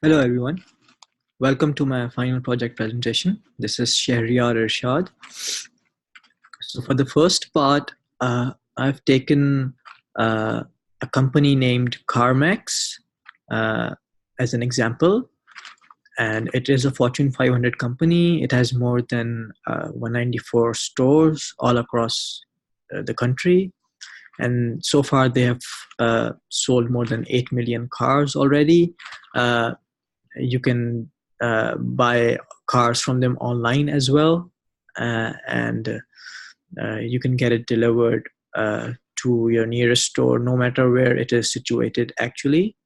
Hello everyone, welcome to my final project presentation. This is Shahriar Irshad. So for the first part, I've taken a company named CarMax uh, as an example, and it is a Fortune 500 company. It has more than 194 stores all across the country, and so far they have sold more than 8 million cars already. Uh, you can buy cars from them online as well, and you can get it delivered to your nearest store no matter where it is situated actually.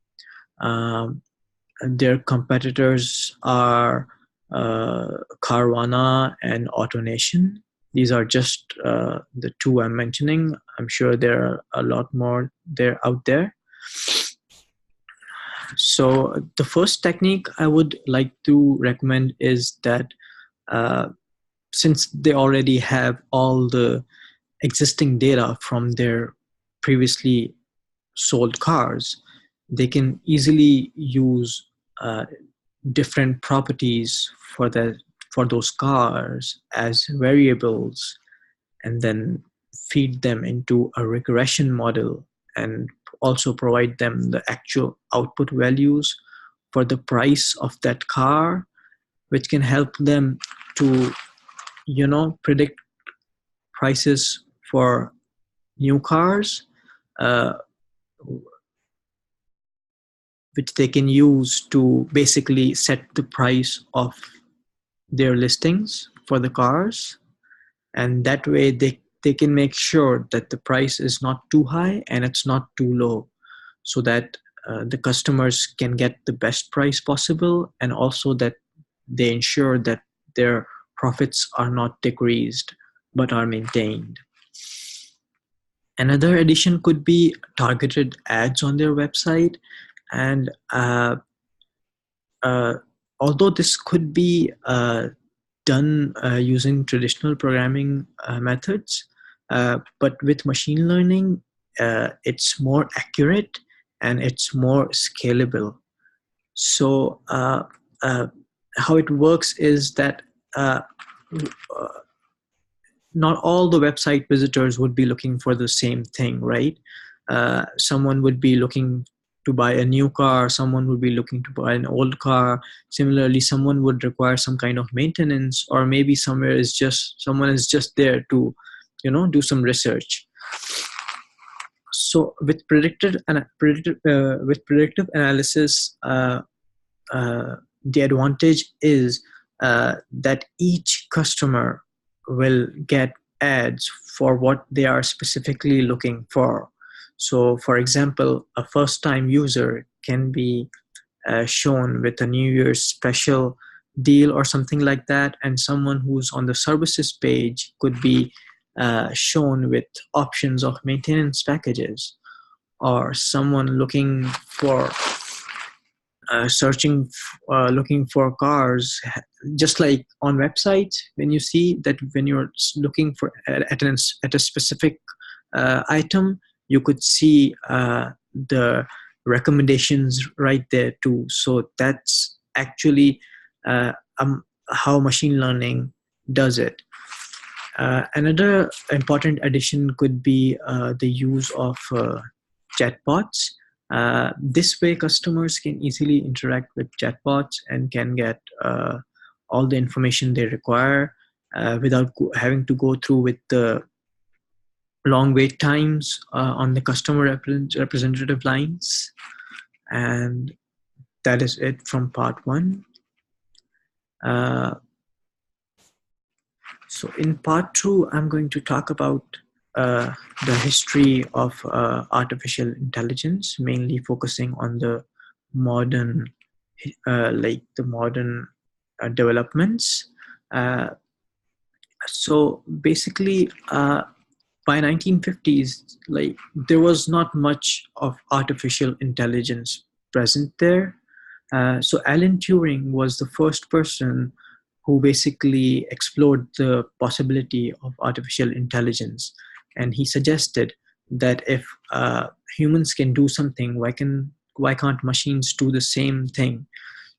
um, their competitors are Carvana and AutoNation. These are just the two I'm mentioning. I'm sure there are a lot more there out there. So the first technique I would like to recommend is that uh, since they already have all the existing data from their previously sold cars, they can easily use different properties for those cars as variables and then feed them into a regression model and also provide them the actual output values for the price of that car, which can help them to predict prices for new cars, uh, which they can use to basically set the price of their listings for the cars, and that way they can make sure that the price is not too high and it's not too low, so that the customers can get the best price possible, and also that they ensure that their profits are not decreased but are maintained. Another addition could be targeted ads on their website, and uh, although this could be done using traditional programming methods, but with machine learning, it's more accurate and it's more scalable. So how it works is that uh, uh, not all the website visitors would be looking for the same thing, right? Someone would be looking to buy a new car, someone would be looking to buy an old car. Similarly, someone would require some kind of maintenance, or maybe someone is just there to, do some research. So with predictive analysis, the advantage is that each customer will get ads for what they are specifically looking for. So, for example, a first time user can be shown with a New Year's special deal or something like that, and someone who's on the services page could be shown with options of maintenance packages, or someone looking for cars, just like on websites when you see that when you're looking for at a specific item, you could see the recommendations right there too. So that's actually uh, how machine learning does it. Another important addition could be the use of chatbots. This way, customers can easily interact with chatbots and can get all the information they require without having to go through with the long wait times on the customer representative lines. And that is it from part one. Uh, So in part two, I'm going to talk about uh, the history of artificial intelligence, mainly focusing on the modern, developments. Uh, so basically, by 1950s, like there was not much of artificial intelligence present there. So Alan Turing was the first person who basically explored the possibility of artificial intelligence, and he suggested that if humans can do something, why can't machines do the same thing?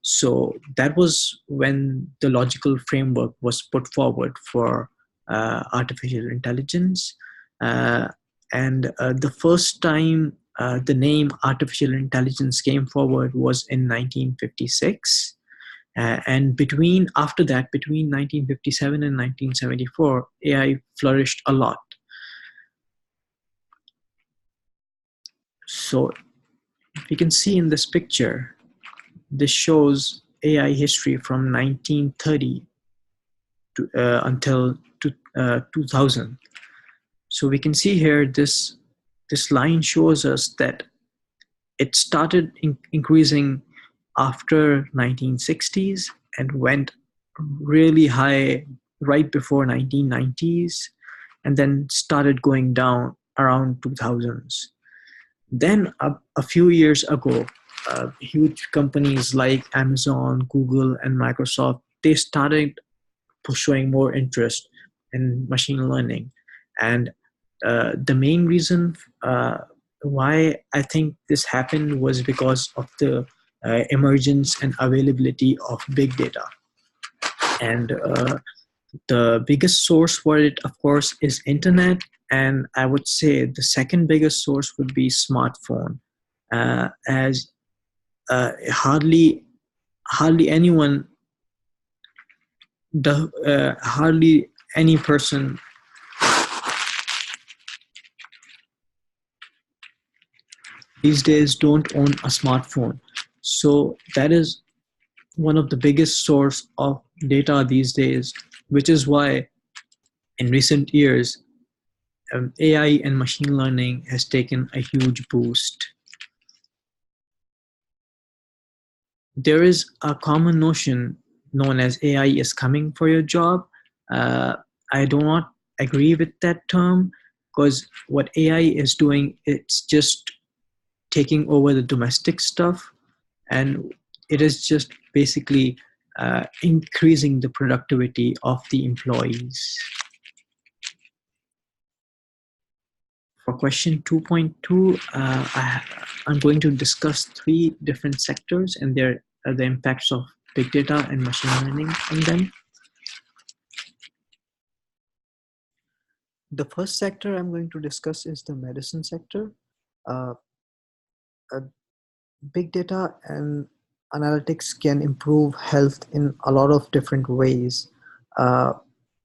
So that was when the logical framework was put forward for artificial intelligence. Uh, and the first time the name artificial intelligence came forward was in 1956. And after that, between 1957 and 1974, AI flourished a lot. So we can see in this picture, this shows AI history from 1930 until 2000. So we can see here this line shows us that it started increasing after 1960s and went really high right before 1990s, and then started going down around 2000s. Then a few years ago, huge companies like Amazon, Google, and Microsoft, they started showing more interest in machine learning. And the main reason why I think this happened was because of the emergence and availability of big data. And the biggest source for it, of course, is internet. And I would say the second biggest source would be smartphone, as hardly anyone, hardly any person these days don't own a smartphone. So that is one of the biggest source of data these days, which is why in recent years, AI and machine learning has taken a huge boost. There is a common notion known as AI is coming for your job. Uh, I do not agree with that term, because what AI is doing, it's just taking over the domestic stuff, and it is just basically increasing the productivity of the employees. For question 2.2, I'm going to discuss three different sectors and the impacts of big data and machine learning on them. The first sector I'm going to discuss is the medicine sector. Uh, uh, Big data and analytics can improve health in a lot of different ways. Uh,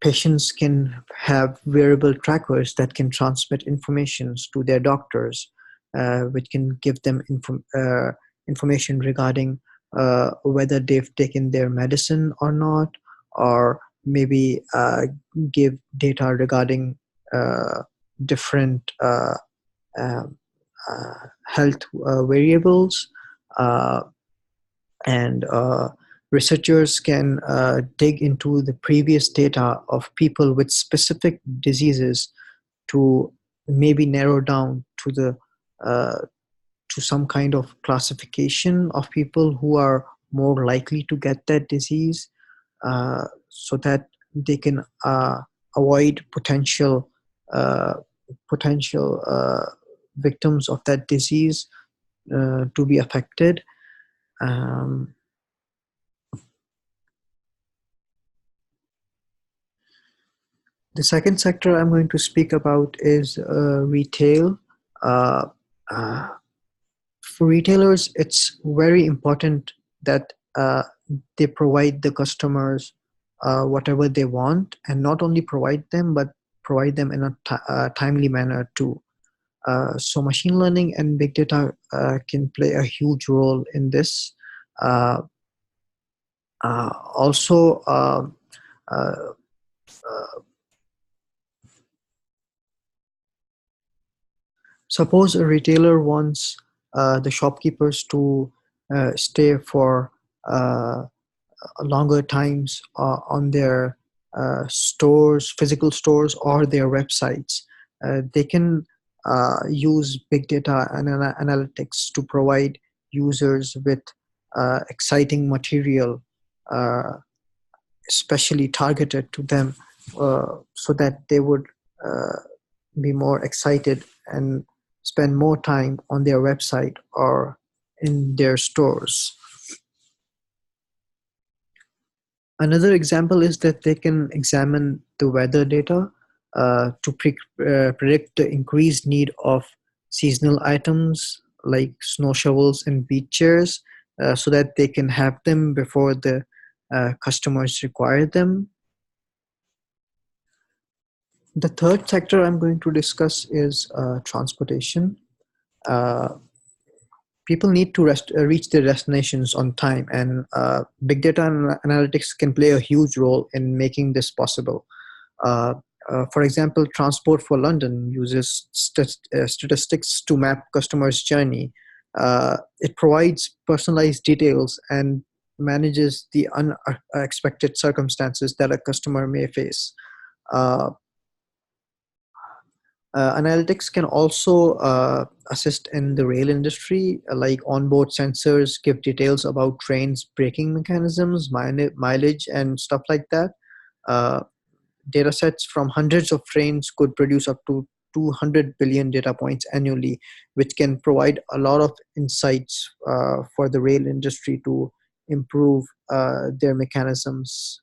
Patients can have wearable trackers that can transmit information to their doctors, which can give them information regarding whether they've taken their medicine or not, or maybe give data regarding different um, health variables. Uh, and researchers can dig into the previous data of people with specific diseases to maybe narrow down uh, to some kind of classification of people who are more likely to get that disease, so that they can avoid uh, potential victims of that disease to be affected. Um, The second sector I'm going to speak about is retail. Uh, uh, for retailers, it's very important that they provide the customers whatever they want, and not only provide them, but provide them in a timely manner too. So machine learning and big data can play a huge role in this. Uh, Also, uh, uh, suppose a retailer wants the shopkeepers to stay for longer times on their stores, physical stores, or their websites. They can use big data and analytics to provide users with exciting material, uh, especially targeted to them, so that they would uh, be more excited and spend more time on their website or in their stores. Another example is that they can examine the weather data to predict the increased need of seasonal items like snow shovels and beach chairs, so that they can have them before the customers require them. The third sector I'm going to discuss is transportation. Uh, People need to reach their destinations on time, and big data analytics can play a huge role in making this possible. Uh, for example, Transport for London uses statistics to map customers' journey. It provides personalized details and manages the unexpected circumstances that a customer may face. Uh, Analytics can also assist in the rail industry, like onboard sensors give details about trains' braking mechanisms, mileage, and stuff like that. Uh, Data sets from hundreds of trains could produce up to 200 billion data points annually, which can provide a lot of insights for the rail industry to improve their mechanisms.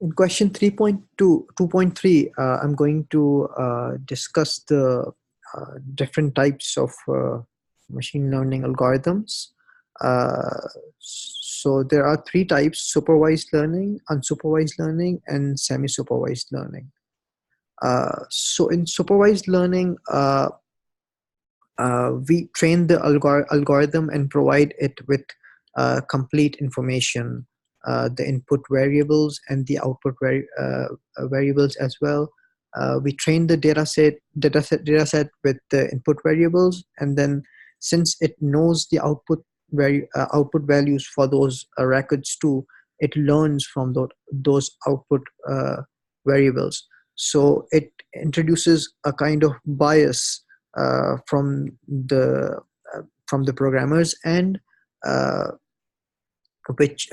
In question 2.3, I'm going to discuss the different types of machine learning algorithms. So there are three types: supervised learning, unsupervised learning, and semi-supervised learning. So in supervised learning, we train the algorithm and provide it with complete information, the input variables and the output variables as well. We train the data set with the input variables, and then since it knows the output values for those records too, it learns from those output variables. So it introduces a kind of bias from the programmers end, uh, which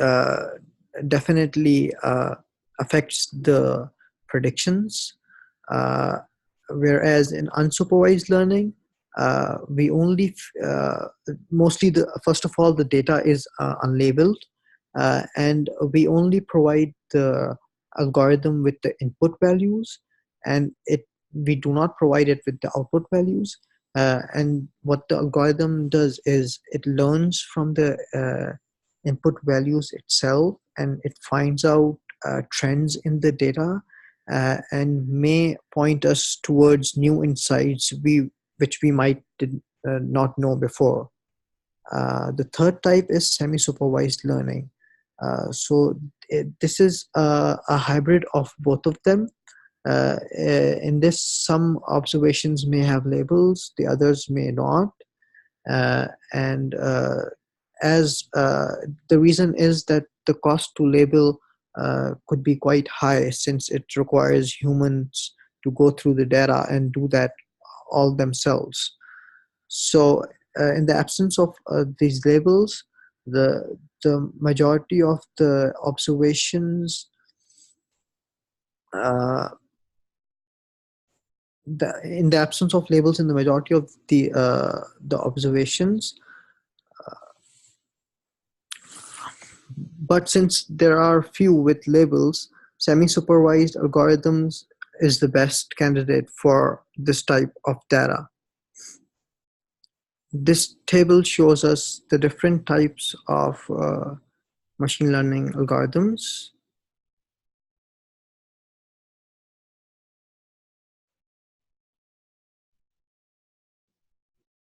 definitely affects the predictions. Uh, Whereas in unsupervised learning, we only mostly the first of all the data is unlabeled, and we only provide the algorithm with the input values, and it we do not provide it with the output values. And what the algorithm does is it learns from the input values itself, and it finds out trends in the data, and may point us towards new insights which we might not know before. The third type is semi-supervised learning. This is a hybrid of both of them. In this, some observations may have labels, the others may not. And as The reason is that the cost to label could be quite high, since it requires humans to go through the data and do that all themselves. So, in the absence of these labels, the majority of the observations, uh, in the absence of labels in the majority of the observations, but since there are few with labels, semi-supervised algorithms is the best candidate for this type of data. This table shows us the different types of machine learning algorithms.